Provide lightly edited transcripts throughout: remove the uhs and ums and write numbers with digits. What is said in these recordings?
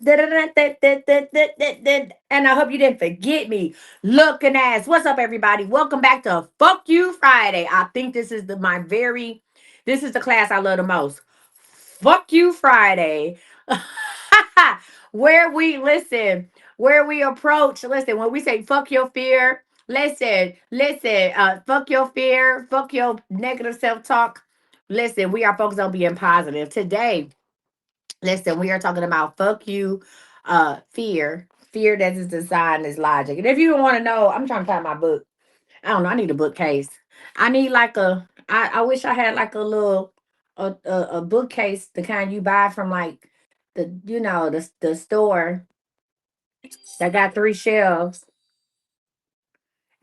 And I hope you didn't forget me. Looking ass. What's up, everybody? Welcome back to Fuck You Friday. I think this is this is the class I love the most. Fuck You Friday. Where we listen, where we approach, listen, when we say fuck your fear, fuck your fear, fuck your negative self-talk. Listen, we are focused on being positive. Today, listen, we are talking about fuck you, fear. Fear that is designed as logic. And if you want to know, I'm trying to find my book. I don't know. I need a bookcase. I need like I wish I had like a little a bookcase, the kind you buy from like the store that got three shelves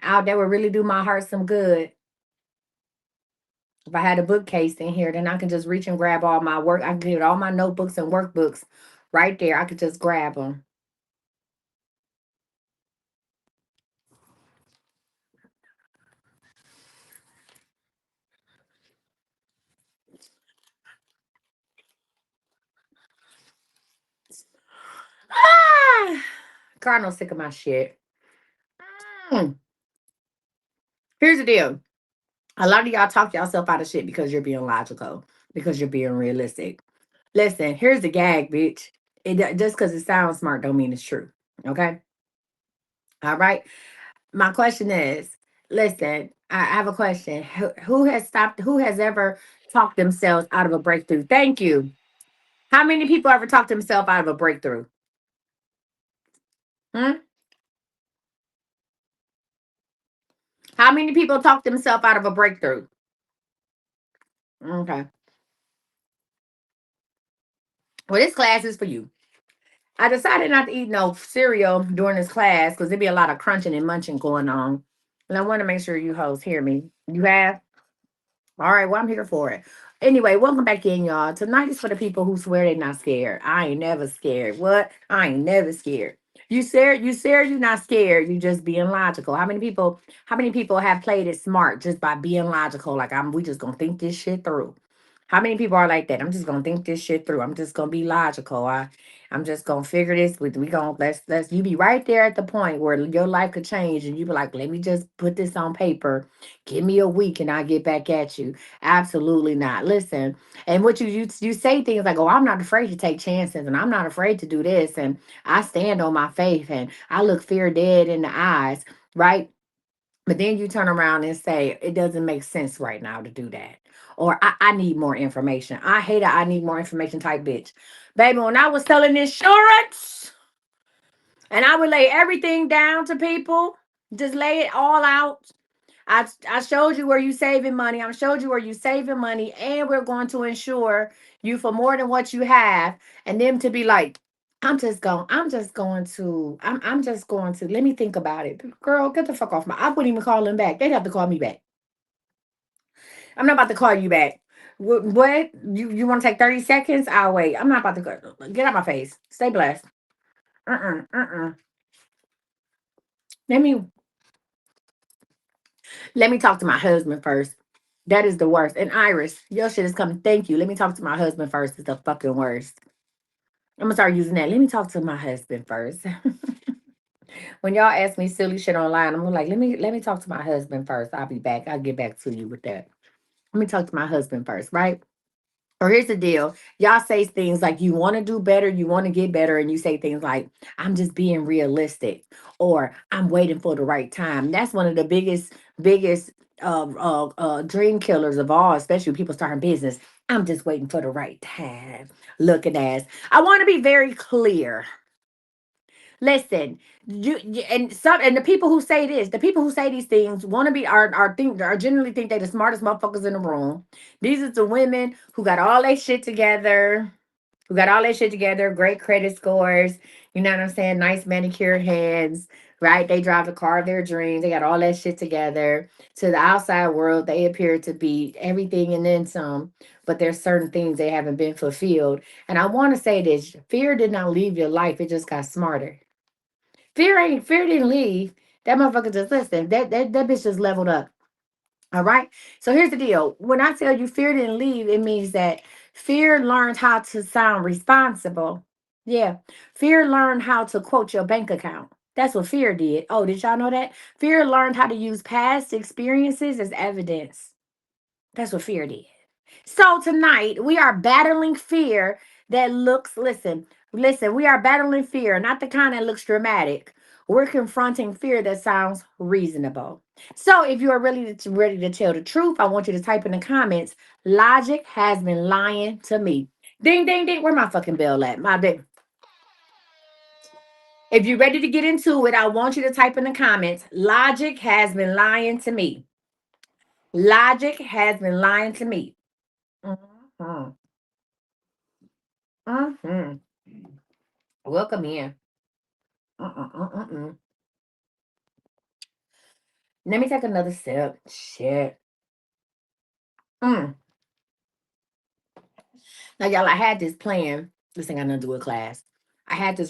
out there would really do my heart some good. If I had a bookcase in here, then I can just reach and grab all my work. I can get all my notebooks and workbooks right there. I could just grab them. Ah! Cardinal sick of my shit. Mm. Here's the deal. A lot of y'all talk yourself out of shit because you're being logical, because you're being realistic. Listen, here's the gag, bitch. Just because it sounds smart don't mean it's true. Okay? All right. My question is, listen, I have a question. Who has ever talked themselves out of a breakthrough? Thank you. How many people ever talked themselves out of a breakthrough? Hmm? How many people talked themselves out of a breakthrough? Okay. Well, this class is for you. I decided not to eat no cereal during this class because there'd be a lot of crunching and munching going on. And I want to make sure you hosts hear me. You have? All right, well, I'm here for it. Anyway, welcome back in, y'all. Tonight is for the people who swear they're not scared. I ain't never scared. What? I ain't never scared. You not scared. You just being logical. How many people have played it smart just by being logical? Like we just gonna think this shit through. How many people are like that? I'm just gonna think this shit through. I'm just gonna be logical. I'm just gonna figure this with we gonna let's you be right there at the point where your life could change and you be like, let me just put this on paper. Give me a week and I'll get back at you. Absolutely not. Listen, and what you say things like, oh, I'm not afraid to take chances and I'm not afraid to do this and I stand on my faith and I look fear dead in the eyes, right? But then you turn around and say, it doesn't make sense right now to do that. Or I need more information. I hate I need more information type bitch. Baby, when I was selling insurance and I would lay everything down to people, just lay it all out. I showed you where you saving money. I showed you where you saving money, and we're going to insure you for more than what you have. And them to be like, I'm just going to let me think about it. Girl, get the fuck off my I wouldn't even call them back. They'd have to call me back. I'm not about to call you back. What? You want to take 30 seconds? I'll wait. I'm not about to go. Get out my face. Stay blessed. Uh-uh. Let me let me talk to my husband first. That is the worst. And Iris, your shit is coming. Thank you. Let me talk to my husband first. It's the fucking worst. I'm gonna start using that. Let me talk to my husband first. When y'all ask me silly shit online, I'm like, let me talk to my husband first. I'll be back. I'll get back to you with that. Let me talk to my husband first, right? Or here's the deal. Y'all say things like you want to do better, you want to get better, and you say things like, I'm just being realistic, or I'm waiting for the right time. That's one of the biggest dream killers of all, especially when people starting business. I'm just waiting for the right time. Look at that. I want to be very clear. Listen, and the people who say this, the people who say these things want to be are generally think they the smartest motherfuckers in the room. These are the women who got all their shit together, great credit scores, you know what I'm saying? Nice manicured hands, right? They drive the car of their dreams, they got all that shit together. To the outside world, they appear to be everything and then some, but there's certain things they haven't been fulfilled. And I want to say this, fear did not leave your life, it just got smarter. Fear didn't leave. That motherfucker just listen. That bitch just leveled up. All right. So here's the deal. When I tell you fear didn't leave, it means that fear learned how to sound responsible. Yeah. Fear learned how to quote your bank account. That's what fear did. Oh, did y'all know that? Fear learned how to use past experiences as evidence. That's what fear did. So tonight we are battling fear that looks, listen, we are battling fear, not the kind that looks dramatic. We're confronting fear that sounds reasonable. So if you are really ready to tell the truth, I want you to type in the comments, logic has been lying to me. Ding, ding, ding. Where my fucking bell at? My big. If you're ready to get into it, I want you to type in the comments, logic has been lying to me. Logic has been lying to me. Mhm. Mhm. Welcome in. Mm-mm-mm-mm-mm. Let me take another sip. Shit. Mm. Now, y'all, I had this plan. This ain't got nothing to do with class. I had this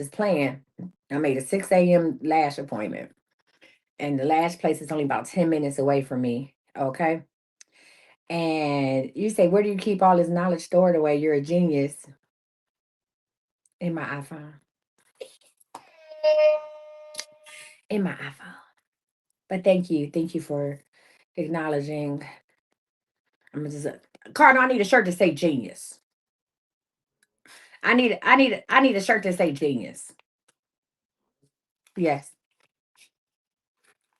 plan. I made a 6 a.m. lash appointment. And the lash place is only about 10 minutes away from me. Okay. And you say, where do you keep all this knowledge stored away? You're a genius. In my iPhone. In my iPhone. But thank you. Thank you for acknowledging. I'm just Cardinal, I need a shirt to say genius. I need a shirt to say genius. Yes.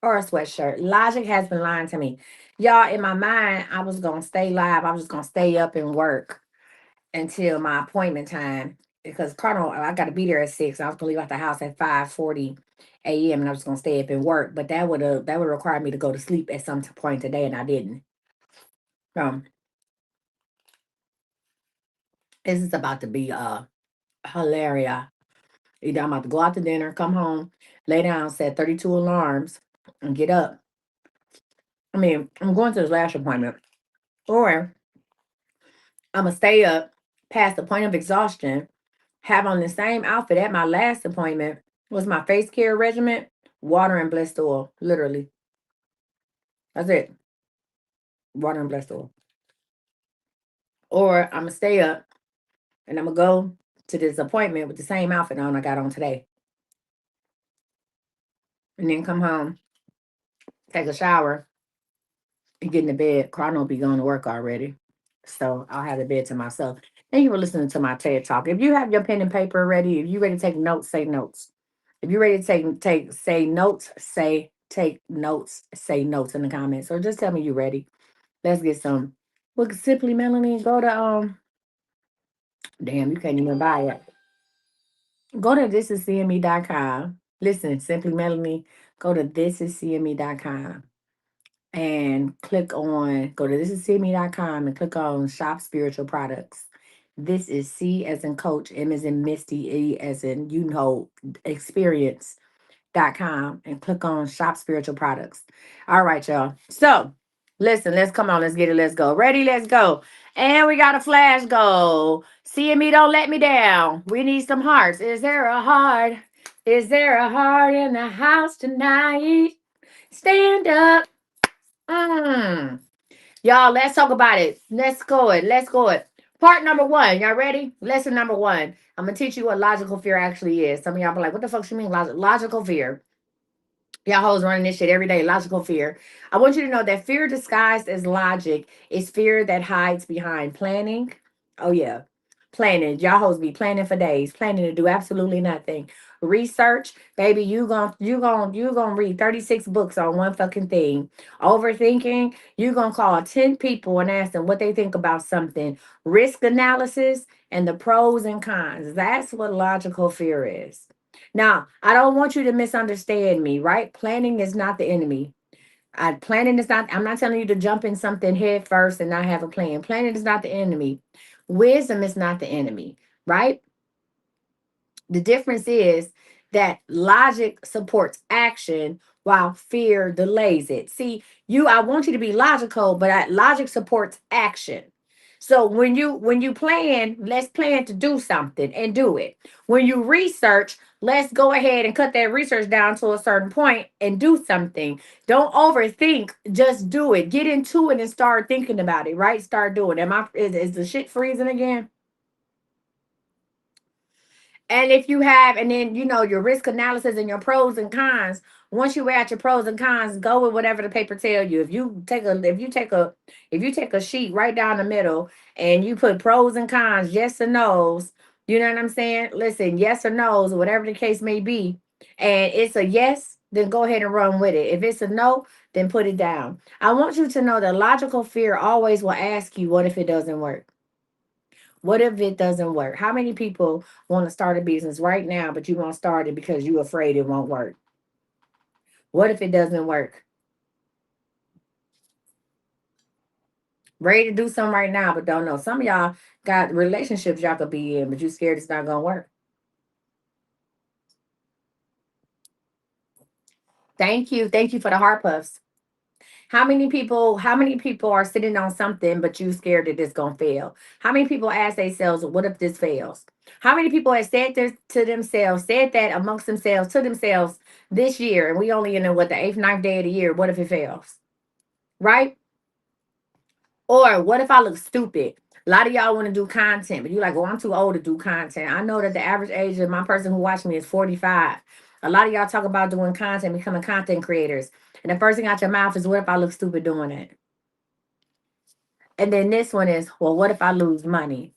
Or a sweatshirt. Logic has been lying to me. Y'all, in my mind, I was gonna stay live. I was just gonna stay up and work until my appointment time. Because Cardinal, I gotta be there at 6. I was gonna leave out the house at 5:40 a.m. and I was gonna stay up and work. But that would require me to go to sleep at some point today, and I didn't. So this is about to be hilarious. Either I'm about to go out to dinner, come home, lay down, set 32 alarms, and get up. I mean, I'm going to this lash appointment. Or I'm going to stay up past the point of exhaustion, have on the same outfit at my last appointment, was my face care regimen, water and blessed oil. Literally. That's it. Water and blessed oil. Or I'm going to stay up and I'm going to go to this appointment with the same outfit on I got on today. And then come home, take a shower, and get in the bed. Cardinal will be going to work already. So I'll have the bed to myself. Thank you for listening to my TED Talk. If you have your pen and paper ready, if you ready to take notes, say notes. If you're ready to say notes, say take notes, say notes in the comments. Or just tell me you're ready. Let's get some. Look, Simply Melanie, go to damn, you can't even buy it. Go to thisiscme.com. Listen, Simply Melanie, go to thisiscme.com and click on go to thisiscme.com and click on shop spiritual products. This is C as in coach, M as in Misty, E as in experience.com and click on shop spiritual products. All right, y'all. So listen, let's come on, let's get it, let's go. Ready, let's go. And we got a flash goal. CME, don't let me down. We need some hearts. Is there a heart? Is there a heart in the house tonight? Stand up. Mm. Y'all, let's talk about it. Let's go it. Let's go it. Part number one. Y'all ready? Lesson number one. I'm gonna teach you what logical fear actually is. Some of y'all be like, what the fuck she mean? Logical fear. Y'all hoes running this shit every day. Logical fear. I want you to know that fear disguised as logic is fear that hides behind planning. Oh yeah. Planning. Y'all hoes be planning for days, planning to do absolutely nothing. Research, baby, you gonna read 36 books on one fucking thing. Overthinking, you gonna call 10 people and ask them what they think about something. Risk analysis and the pros and cons. That's what logical fear is. Now, I don't want you to misunderstand me, right? Planning is not the enemy. Planning is not, I'm not telling you to jump in something head first and not have a plan. Planning is not the enemy. Wisdom is not the enemy, right? The difference is that logic supports action while fear delays it. See, I want you to be logical, but logic supports action. So when you plan, let's plan to do something and do it. When you research, let's go ahead and cut that research down to a certain point and do something. Don't overthink, just do it. Get into it and start thinking about it, right? Start doing it. Is the shit freezing again? And if you have, and then you know your risk analysis and your pros and cons. Once you weigh out your pros and cons, go with whatever the paper tell you. If you take a sheet right down the middle and you put pros and cons, yes or no's. You know what I'm saying? Listen, yes or no's, whatever the case may be, and it's a yes, then go ahead and run with it. If it's a no, then put it down. I want you to know that logical fear always will ask you, what if it doesn't work? What if it doesn't work? How many people want to start a business right now, but you won't start it because you're afraid it won't work? What if it doesn't work? Ready to do something right now, but don't know. Some of y'all got relationships y'all could be in, but you scared it's not gonna work. Thank you. Thank you for the heart puffs. How many people are sitting on something but you scared that it's gonna fail? How many people ask themselves, what if this fails? How many people have said this to themselves, said that amongst themselves to themselves this year, and we only in the what, the eighth, ninth day of the year? What if it fails? Right? Or what if I look stupid? A lot of y'all want to do content, but you're like, well, I'm too old to do content. I know that the average age of my person who watched me is 45. A lot of y'all talk about doing content, becoming content creators. And the first thing out your mouth is, what if I look stupid doing it? And then this one is, well, what if I lose money?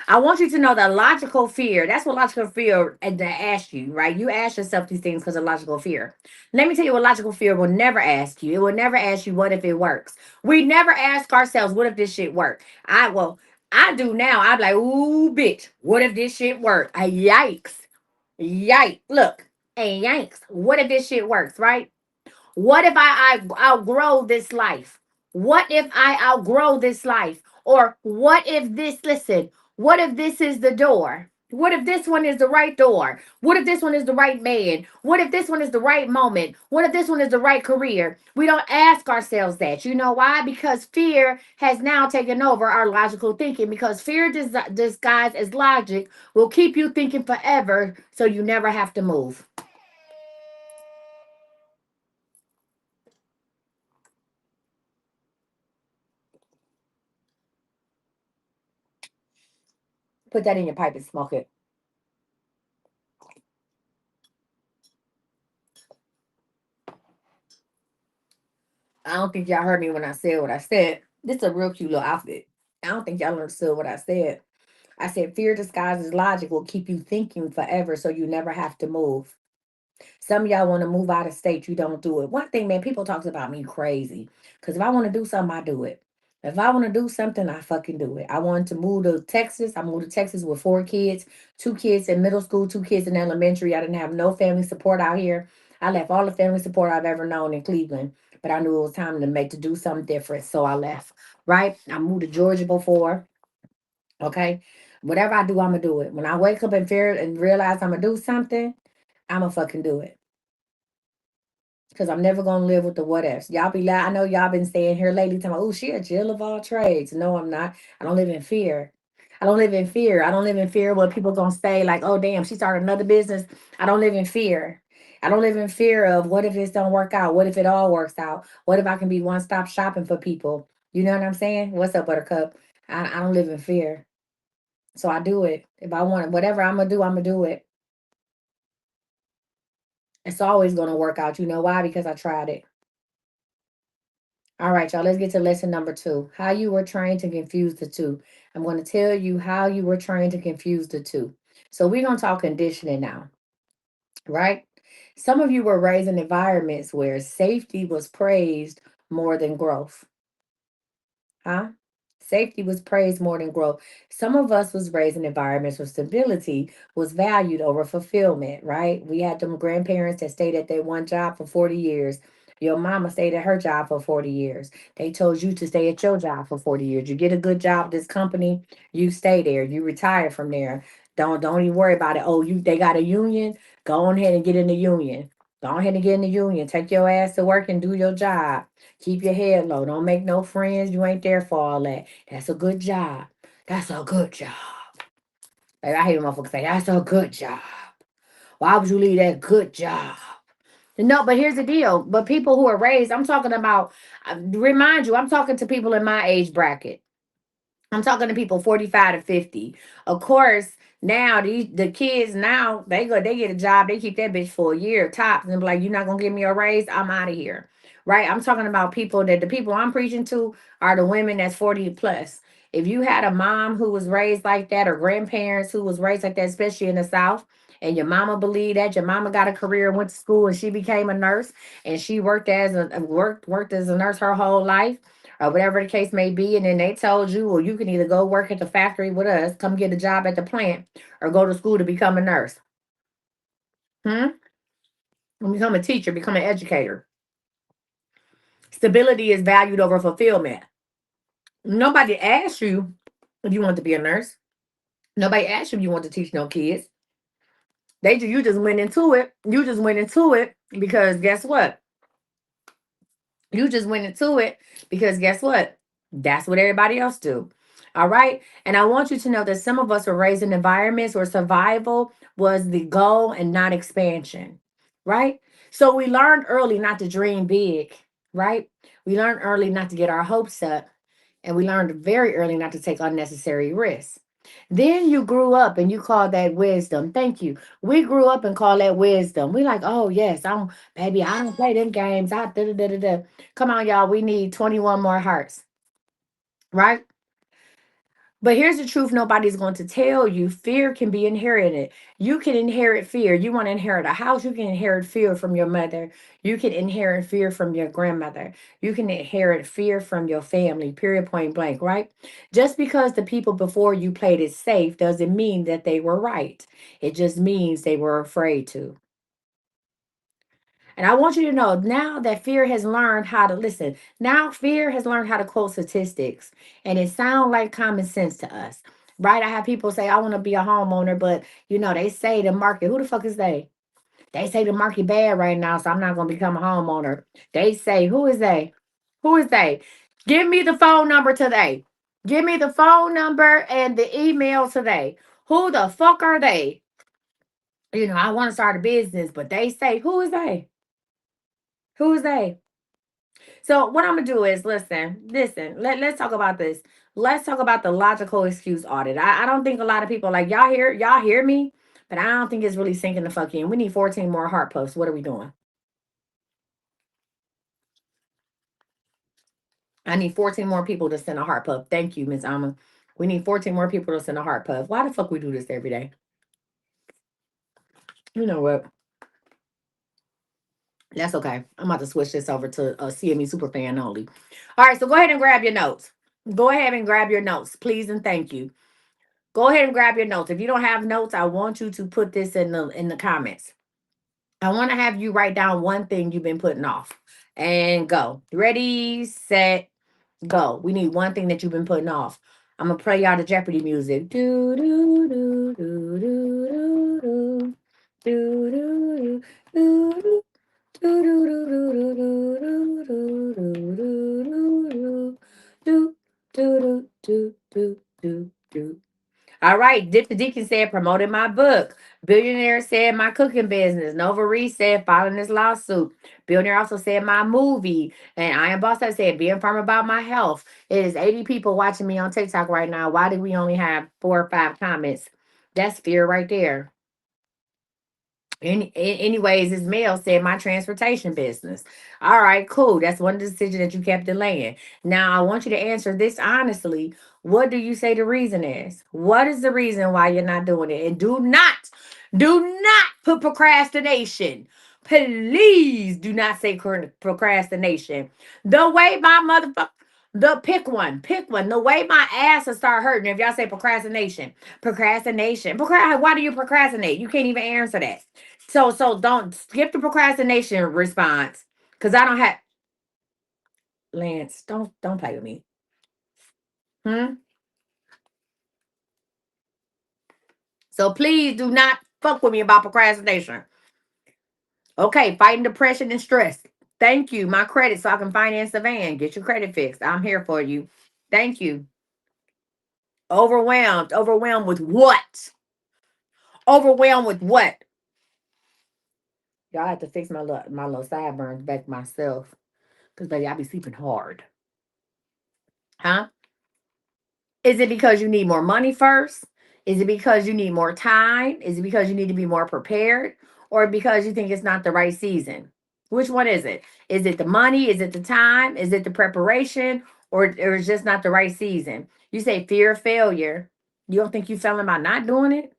I want you to know that logical fear, that's what logical fear and they ask you, right? You ask yourself these things because of logical fear. Let me tell you what logical fear will never ask you. It will never ask you, what if it works? We never ask ourselves, what if this shit work? I do now. I'm like, ooh, bitch, what if this shit work? Yikes. Yikes. Look, yikes. What if this shit works, right? What if I outgrow this life? What if I outgrow this life? Or what if this, listen, what if this is the door? What if this one is the right door? What if this one is the right man? What if this one is the right moment? What if this one is the right career? We don't ask ourselves that. You know why? Because fear has now taken over our logical thinking. Because fear disguised as logic will keep you thinking forever so you never have to move. Put that in your pipe and smoke it. I don't think y'all heard me when I said what I said. This is a real cute little outfit. I don't think y'all understood what I said. I said fear disguised as logic will keep you thinking forever so you never have to move. Some of y'all want to move out of state, you don't do it. One thing, man, people talks about me crazy. Because if I want to do something, I do it. If I want to do something, I fucking do it. I wanted to move to Texas. I moved to Texas with 4 kids, 2 kids in middle school, 2 kids in elementary. I didn't have no family support out here. I left all the family support I've ever known in Cleveland. But I knew it was time to do something different. So I left. Right? I moved to Georgia before. Okay. Whatever I do, I'm gonna do it. When I wake up and fear and realize I'm gonna do something, I'm gonna fucking do it. Because I'm never gonna live with the what ifs. Y'all be like, I know y'all been saying here lately, talking about, oh, she a Jill of all trades. No, I'm not. I don't live in fear. I don't live in fear. I don't live in fear what people gonna say, like, oh damn, she started another business. I don't live in fear. I don't live in fear of what if this don't work out? What if it all works out? What if I can be one-stop shopping for people? You know what I'm saying? What's up, Buttercup? I don't live in fear. So I do it. If I want it, whatever I'm gonna do it. It's always gonna work out. You know why? Because I tried it. All right, y'all, let's get to lesson number 2. How you were trained to confuse the two. I'm going to tell you how you were trained to confuse the two. So we're going to talk conditioning now, right? Some of you were raised in environments where safety was praised more than growth. Huh? Safety was praised more than growth. Some of us was raised in environments where stability was valued over fulfillment, right? We had them grandparents that stayed at their one job for 40 years. Your mama stayed at her job for 40 years. They told you to stay at your job for 40 years. You get a good job at this company, you stay there. You retire from there. Don't even worry about it. Oh, they got a union. Go on ahead and get in the union. Go ahead and get in the union. Take your ass to work and do your job. Keep your head low. Don't make no friends. You ain't there for all that. That's a good job. That's a good job. Like, I hate when motherfuckers say, that's a good job. Why would you leave that good job? No, but here's the deal. But people who are raised, I'm talking about, remind you, I'm talking to people in my age bracket. I'm talking to people 45 to 50. Of course, Now the kids now they get a job, they keep that bitch for a year tops and be like, you're not gonna give me a raise, I'm out of here. Right? I'm talking about people that the people I'm preaching to are the women that's 40 plus. If you had a mom who was raised like that or grandparents who was raised like that, especially in the South, and your mama believed that, your mama got a career, went to school, and she became a nurse, and she worked as a nurse her whole life, or whatever the case may be, and then they told you, well, you can either go work at the factory with us, come get a job at the plant, or go to school to become a nurse. Hmm? And become a teacher, become an educator. Stability is valued over fulfillment. Nobody asked you if you want to be a nurse. Nobody asked you if you want to teach no kids. You just went into it. You just went into it because guess what? You just went into it because guess what? That's what everybody else do. All right. And I want you to know that some of us were raised in environments where survival was the goal and not expansion. Right. So we learned early not to dream big. Right. We learned early not to get our hopes up. And we learned very early not to take unnecessary risks. Then you grew up and you called that wisdom. Thank you. We grew up and called that wisdom. We like, oh yes, baby, I don't play them games. I da da da da da. Come on, y'all. We need 21 more hearts, right? But here's the truth nobody's going to tell you. Fear can be inherited. You can inherit fear. You want to inherit a house, you can inherit fear from your mother. You can inherit fear from your grandmother. You can inherit fear from your family, period, point blank, right? Just because the people before you played it safe doesn't mean that they were right. It just means they were afraid to. And I want you to know now that fear has learned how to listen. Now fear has learned how to quote statistics, and it sounds like common sense to us, right? I have people say, "I want to be a homeowner," but they say the market. Who the fuck is they? They say the market bad right now, so I'm not gonna become a homeowner. They say, who is they? Who is they? Give me the phone number today. Give me the phone number and the email today. Who the fuck are they? I want to start a business, but they say, who is they? Who is they? So what I'm gonna do is listen. Let's talk about this. Let's talk about the logical excuse audit. I don't think a lot of people like y'all hear me, but I don't think it's really sinking the fuck in. We need 14 more heart puffs. What are we doing? I need 14 more people to send a heart puff. Thank you, Miss Alma. We need 14 more people to send a heart puff. Why the fuck we do this every day? You know what? That's okay. I'm about to switch this over to CME Superfan only. All right, so go ahead and grab your notes. Go ahead and grab your notes, please and thank you. Go ahead and grab your notes. If you don't have notes, I want you to put this in the comments. I want to have you write down one thing you've been putting off and go. Ready, set, go. We need one thing that you've been putting off. I'm gonna play y'all the Jeopardy music. Do do do do do do do do do do do. All right, Dip the Deacon said promoted my book. Billionaire said my cooking business. Nova Reese said filing this lawsuit. Billionaire also said my movie. And I am Boss Lady said being firm about my health. It is 80 people watching me on TikTok right now. Why do we only have 4 or 5 comments? That's fear right there. Anyways, this mail said my transportation business. All right, cool. That's one decision that you kept delaying. Now, I want you to answer this honestly. What do you say the reason is? What is the reason why you're not doing it? And do not put procrastination. Please do not say procrastination. The way my motherfucker, pick one. The way my ass will start hurting if y'all say procrastination. Why do you procrastinate? You can't even answer that. So don't skip the procrastination response because I don't have Lance. Don't play with me. Hmm. So please do not fuck with me about procrastination. Okay, fighting depression and stress. Thank you. My credit so I can finance the van. Get your credit fixed. I'm here for you. Thank you. Overwhelmed. Overwhelmed with what? Overwhelmed with what? Y'all have to fix my little sideburns back myself. Cause baby, I be sleeping hard. Huh? Is it because you need more money first? Is it because you need more time? Is it because you need to be more prepared? Or because you think it's not the right season? Which one is it? Is it the money? Is it the time? Is it the preparation? Or it's just not the right season? You say fear of failure. You don't think you failing by not doing it?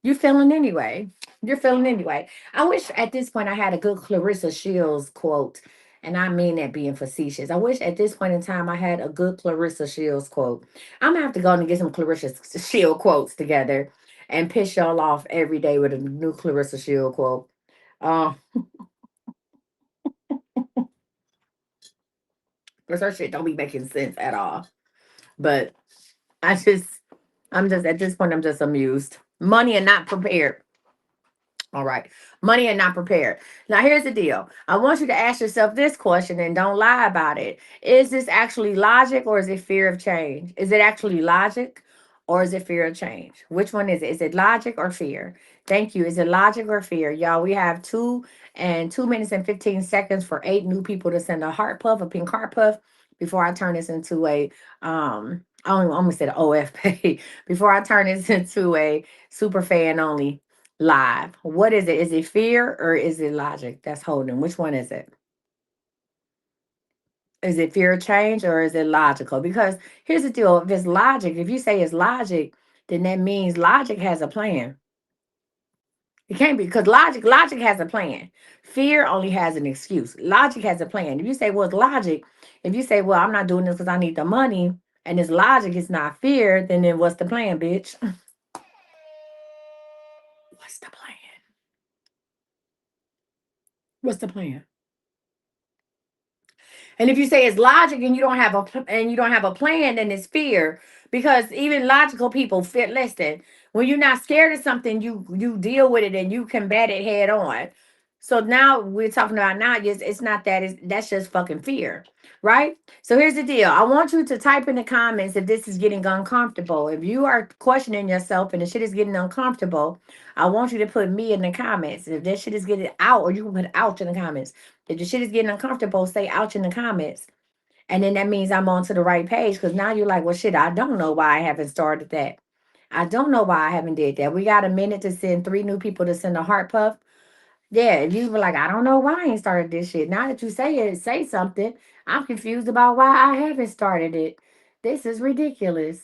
You're feeling anyway. You're feeling anyway. I wish at this point I had a good Clarissa Shields quote. And I mean that being facetious. I wish at this point in time I had a good Clarissa Shields quote. I'm gonna have to go and get some Clarissa Shield quotes together and piss y'all off every day with a new Clarissa Shield quote. Uh, because her shit don't be making sense at all. But I just, I'm just at this point, I'm just amused. Money and not prepared. All right. Money and not prepared. Now, here's the deal. I want you to ask yourself this question and don't lie about it. Is this actually logic or is it fear of change? Is it actually logic or is it fear of change? Which one is it? Is it logic or fear? Thank you. Is it logic or fear? Y'all, we have 2 minutes and 15 seconds for 8 new people to send a heart puff, a pink heart puff, before I turn this into a, I almost said OF pay, before I turn this into a super fan only live. What is it? Is it fear or is it logic that's holding? Which one is it? Is it fear of change or is it logical? Because here's the deal: if it's logic, if you say it's logic, then that means logic has a plan. It can't be because logic has a plan. Fear only has an excuse. Logic has a plan. If you say, well, it's logic, if you say, well, I'm not doing this because I need the money, and it's logic, it's not fear, then what's the plan, bitch? What's the plan? What's the plan? And if you say it's logic and you don't have a plan, then it's fear. Because even logical people fear. Listen, when you're not scared of something, you deal with it and you combat it head on. So now we're talking about now. It's not that. That's just fucking fear, right? So here's the deal. I want you to type in the comments if this is getting uncomfortable. If you are questioning yourself and the shit is getting uncomfortable, I want you to put me in the comments. If that shit is getting out, or you can put ouch in the comments. If the shit is getting uncomfortable, say ouch in the comments. And then that means I'm on to the right page because now you're like, well, shit, I don't know why I haven't started that. I don't know why I haven't did that. We got a minute to send 3 new people to send a heart puff. Yeah, if you were like, I don't know why I ain't started this shit. Now that you say it, say something. I'm confused about why I haven't started it. This is ridiculous.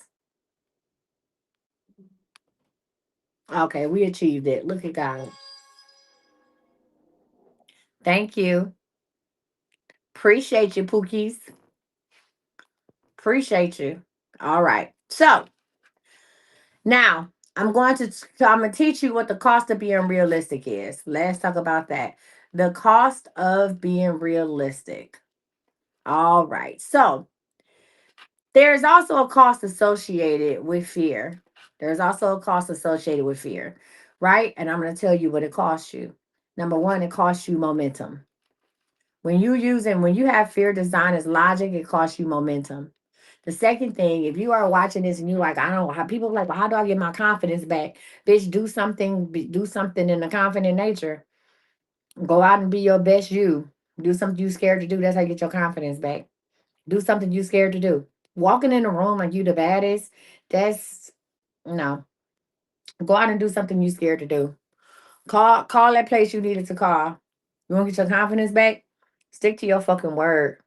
Okay, we achieved it. Look at God. Thank you. Appreciate you, Pookies. Appreciate you. All right. So now I'm gonna teach you what the cost of being realistic is. Let's talk about that. The cost of being realistic. All right. So there's also a cost associated with fear. There's also a cost associated with fear, right? And I'm gonna tell you what it costs you. Number one, it costs you momentum. When you have fear designed as logic, it costs you momentum. The second thing, if you are watching this and you like, I don't know how people are like, well, how do I get my confidence back? Bitch, do something in a confident nature. Go out and be your best you. Do something you scared to do. That's how you get your confidence back. Do something you scared to do. Walking in a room like you the baddest, that's no. Go out and do something you scared to do. Call that place you needed to call. You want to get your confidence back? Stick to your fucking word.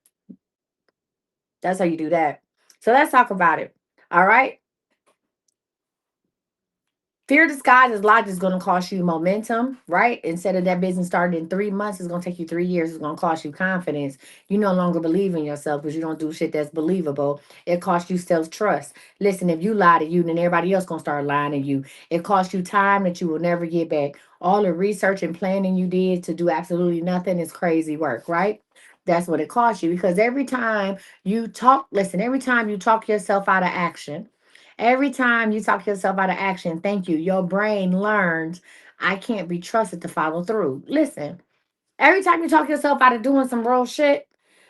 That's how you do that. So let's talk about it. All right. Fear disguised as logic is going to cost you momentum, right? Instead of that business starting in 3 months, it's going to take you 3 years. It's going to cost you confidence. You no longer believe in yourself because you don't do shit that's believable. It costs you self trust. Listen, if you lie to you, then everybody else going to start lying to you. It costs you time that you will never get back. All the research and planning you did to do absolutely nothing is crazy work, right? That's what it costs you because every time you talk yourself out of action, every time you talk yourself out of action, thank you, your brain learns I can't be trusted to follow through. Listen, every time you talk yourself out of doing some real shit,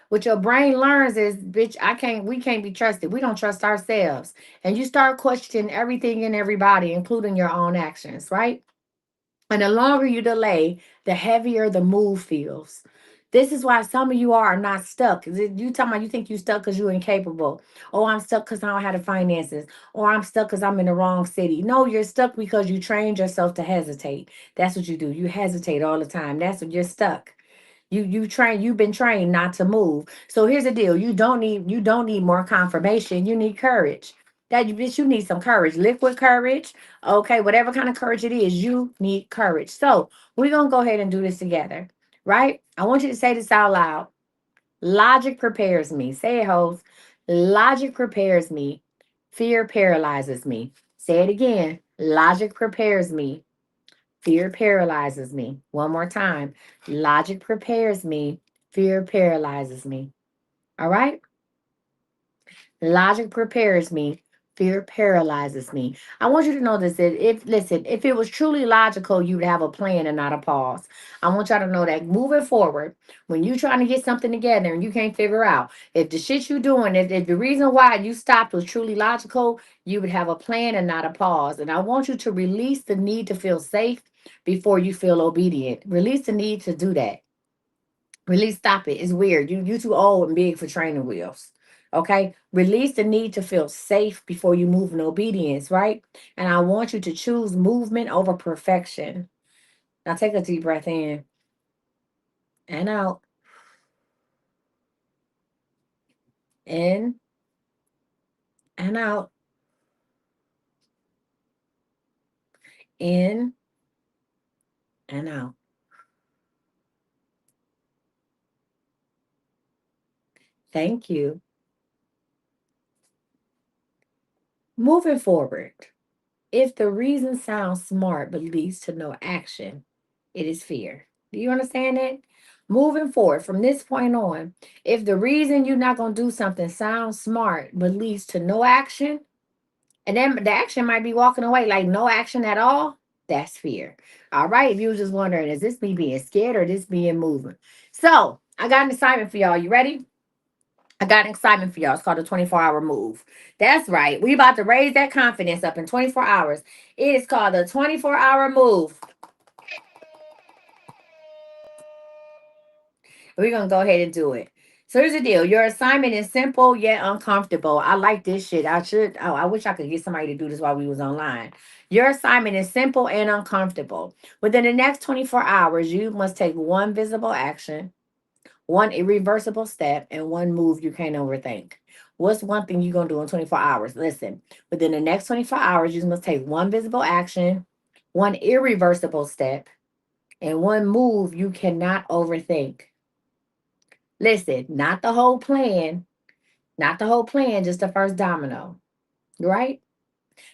what your brain learns is, bitch, we can't be trusted. We don't trust ourselves. And you start questioning everything and everybody, including your own actions, right? And the longer you delay, the heavier the move feels. This is why some of you are not stuck. You talking about you think you stuck because you're incapable. Oh, I'm stuck because I don't have the finances. Or I'm stuck because I'm in the wrong city. No, you're stuck because you trained yourself to hesitate. That's what you do. You hesitate all the time. That's what you're stuck. You've been trained not to move. So here's the deal. You don't need more confirmation. You need courage. That you bitch, you need some courage. Liquid courage. Okay, whatever kind of courage it is, you need courage. So we're gonna go ahead and do this together. Right? I want you to say this out loud. Logic prepares me. Say it, host. Logic prepares me. Fear paralyzes me. Say it again. Logic prepares me. Fear paralyzes me. One more time. Logic prepares me. Fear paralyzes me. All right? Logic prepares me. Fear paralyzes me. I want you to know this. That if it was truly logical, you would have a plan and not a pause. I want y'all to know that moving forward, when you're trying to get something together and you can't figure out if the shit you doing, if the reason why you stopped was truly logical, you would have a plan and not a pause. And I want you to release the need to feel safe before you feel obedient. Release the need to do that. Release, stop it. It's weird. You too old and big for training wheels. Okay. Release the need to feel safe before you move in obedience, right? And I want you to choose movement over perfection. Now take a deep breath in and out. In and out. In and out. Thank you. Moving forward. If the reason sounds smart but leads to no action, it is fear. Do you understand that? Moving forward from this point on, if the reason you're not going to do something sounds smart but leads to no action, and then the action might be walking away, like no action at all, that's fear. All right. If you were just wondering, is this me being scared or this being moving? So I got an assignment for y'all. You ready? I got an assignment for y'all. It's called a 24-hour move. That's right. We about to raise that confidence up in 24 hours. It is called the 24-hour move. We're going to go ahead and do it. So here's the deal. Your assignment is simple yet uncomfortable. I like this shit. I wish I could get somebody to do this while we was online. Your assignment is simple and uncomfortable. Within the next 24 hours, you must take one visible action, one irreversible step, and one move you can't overthink. What's one thing you're going to do in 24 hours? Listen, within the next 24 hours, you must take one visible action, one irreversible step, and one move you cannot overthink. Listen, not the whole plan, not the whole plan, just the first domino, right?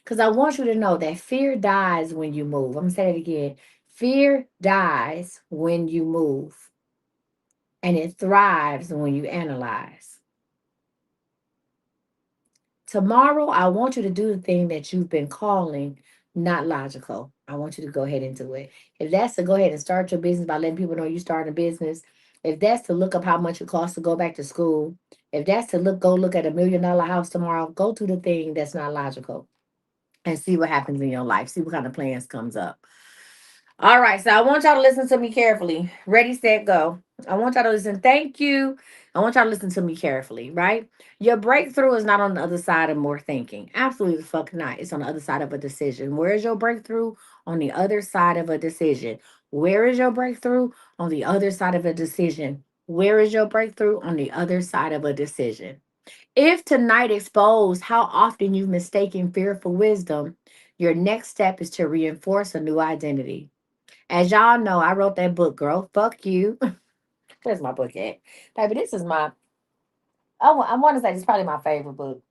Because I want you to know that fear dies when you move. I'm going to say it again. Fear dies when you move, and it thrives when you analyze. Tomorrow, I want you to do the thing that you've been calling not logical. I want you to go ahead and do it. If that's to go ahead and start your business by letting people know you starting a business, if that's to look up how much it costs to go back to school, if that's to go look at $1 million house tomorrow, go to the thing that's not logical and see what happens in your life. See what kind of plans comes up. All right, so I want y'all to listen to me carefully. Ready, set, go. I want y'all to listen. Thank you. I want y'all to listen to me carefully, right? Your breakthrough is not on the other side of more thinking. Absolutely the fuck not. It's on the other side of a decision. Where is your breakthrough? On the other side of a decision. Where is your breakthrough? On the other side of a decision. Where is your breakthrough? On the other side of a decision. If tonight exposed how often you've mistaken fear for wisdom, your next step is to reinforce a new identity. As y'all know, I wrote that book, Girl. Fuck you. Where's my book at? Baby, this is my, I want to say this is probably my favorite book.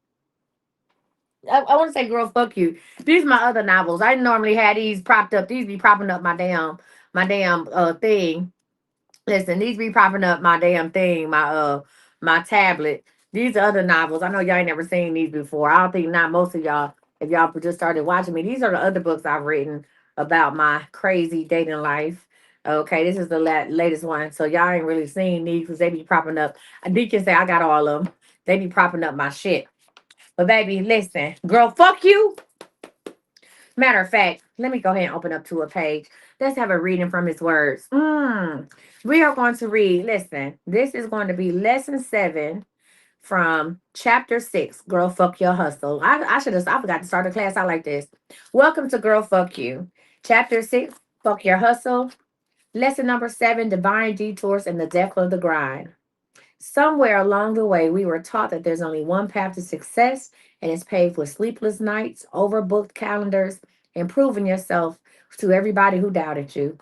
I want to say Girl, Fuck You. These are my other novels. I normally had these propped up. These be propping up my damn thing. Listen, these be propping up my damn thing, my tablet. These are other novels. I know y'all ain't never seen these before. I don't think not most of y'all, if y'all just started watching me. These are the other books I've written about my crazy dating life. Okay, this is the latest one. So y'all ain't really seen these because they be propping up. I did can say I got all of them. They be propping up my shit. But baby, listen, Girl, Fuck You. Matter of fact, let me go ahead and open up to a page. Let's have a reading from his words. We are going to read, listen, this is going to be lesson 7 from chapter 6, Girl Fuck Your Hustle. I forgot to start the class out like this. Welcome to Girl Fuck You. Chapter 6, Fuck Your Hustle. Lesson number 7, Divine Detours and the Depth of the Grind. Somewhere along the way, we were taught that there's only one path to success, and it's paved with sleepless nights, overbooked calendars, and proving yourself to everybody who doubted you.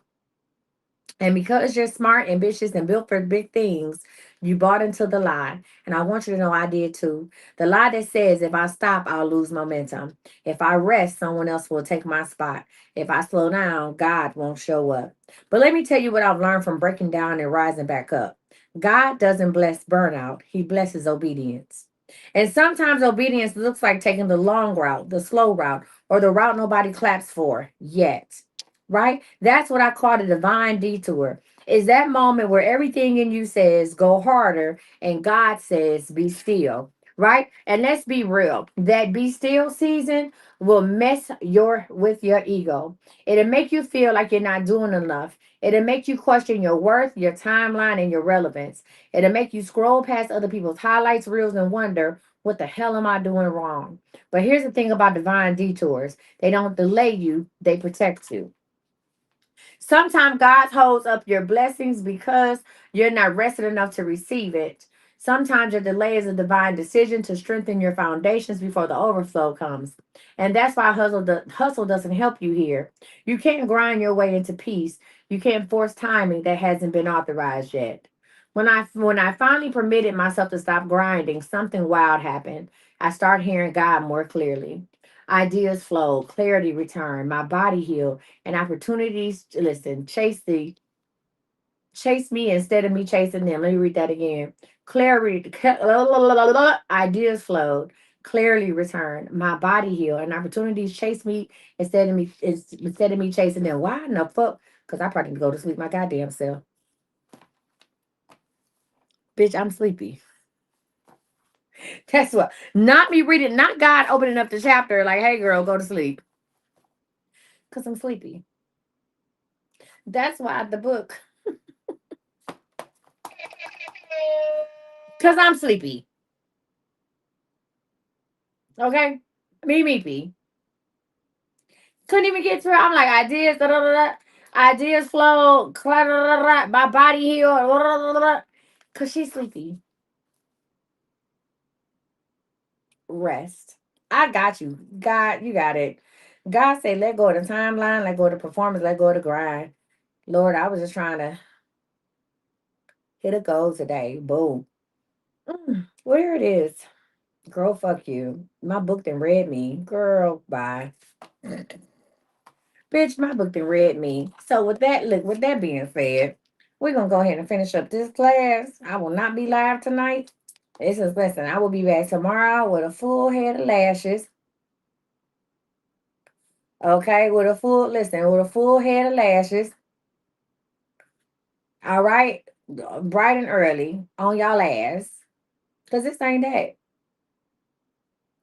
And because you're smart, ambitious, and built for big things, you bought into the lie. And I want you to know I did too. The lie that says if I stop, I'll lose momentum. If I rest, someone else will take my spot. If I slow down, God won't show up. But let me tell you what I've learned from breaking down and rising back up. God doesn't bless burnout, He blesses obedience. And sometimes obedience looks like taking the long route, the slow route, or the route nobody claps for yet, right? That's what I call the divine detour. Is that moment where everything in you says go harder and God says be still, right? And let's be real. That be still season will mess your with your ego. It'll make you feel like you're not doing enough. It'll make you question your worth, your timeline, and your relevance. It'll make you scroll past other people's highlights reels and wonder, what the hell am I doing wrong? But here's the thing about divine detours. They don't delay you, they protect you. Sometimes God holds up your blessings because you're not rested enough to receive it. Sometimes your delay is a divine decision to strengthen your foundations before the overflow comes. And that's why hustle doesn't help you here. You can't grind your way into peace. You can't force timing that hasn't been authorized yet. When I finally permitted myself to stop grinding, something wild happened. I started hearing God more clearly. Ideas flowed, clarity returned, my body healed, and opportunities, listen, chase me instead of me chasing them. Let me read that again. Clarity, ideas flowed, clarity returned, my body healed, and opportunities chase me instead of me chasing them. Why in the fuck? Because I probably need to go to sleep my goddamn self. Bitch, I'm sleepy. That's what. Not me reading, not God opening up the chapter like, hey girl, go to sleep. Because I'm sleepy. That's why the book. Because I'm sleepy. Okay? Me, me. Couldn't even get through. I'm like, ideas, da, da, da, da. Ideas flow, my body heal, because she's sleepy. Rest. I got you. God, you got it. God say, let go of the timeline, let go of the performance, let go of the grind. Lord, I was just trying to hit a goal today. Boom. Where it is. Girl, fuck you. My book done read me. Girl, bye. Bitch, my book done read me. So with that being said, we're gonna go ahead and finish up this class. I will not be live tonight. This is listen, I will be back tomorrow with a full head of lashes. Okay, with a full head of lashes. All right. Bright and early on y'all ass. Cause this ain't that.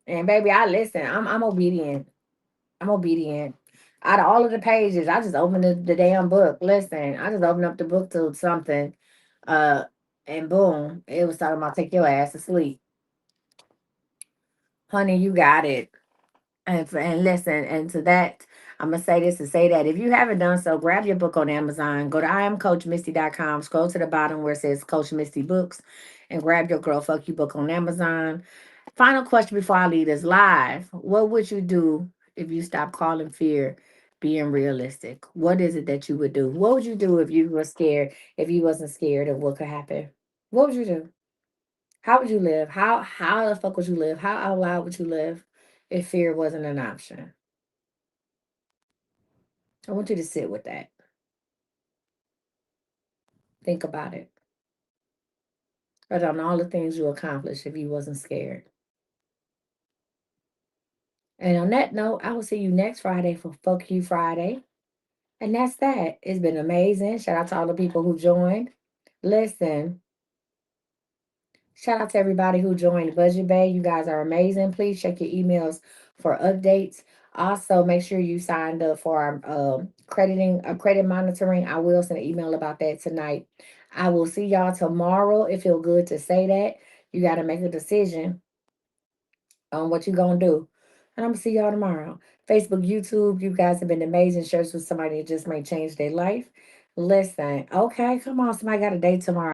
And baby, I listen. I'm obedient. I'm obedient. Out of all of the pages, I just opened the damn book. Listen, I just opened up the book to something, uh, and boom, it was talking about take your ass to sleep, honey. You got it. And listen, and to that, I'm gonna say this to say that if you haven't done so, grab your book on Amazon. Go to iamcoachmisty.com. Scroll to the bottom where it says Coach Misty Books, and grab your Girl Fuck You book on Amazon. Final question before I leave this live. What would you do if you stop calling fear being realistic? What is it that you would do? What would you do if you were scared, if you wasn't scared of what could happen? What would you do? How would you live? How the fuck would you live? How out loud would you live if fear wasn't an option? I want you to sit with that. Think about it. Write down all the things you accomplished if you wasn't scared. And on that note, I will see you next Friday for Fuck You Friday. And that's that. It's been amazing. Shout out to all the people who joined. Listen, shout out to everybody who joined Budget Bay. You guys are amazing. Please check your emails for updates Also, make sure you signed up for our credit monitoring. I will send an email about that tonight. I will see y'all tomorrow. It feel good to say that. You got to make a decision on what you gonna do. And I'm gonna see y'all tomorrow. Facebook, YouTube, you guys have been amazing. Shares with somebody that just might change their life. Listen, okay, come on, somebody got a date tomorrow.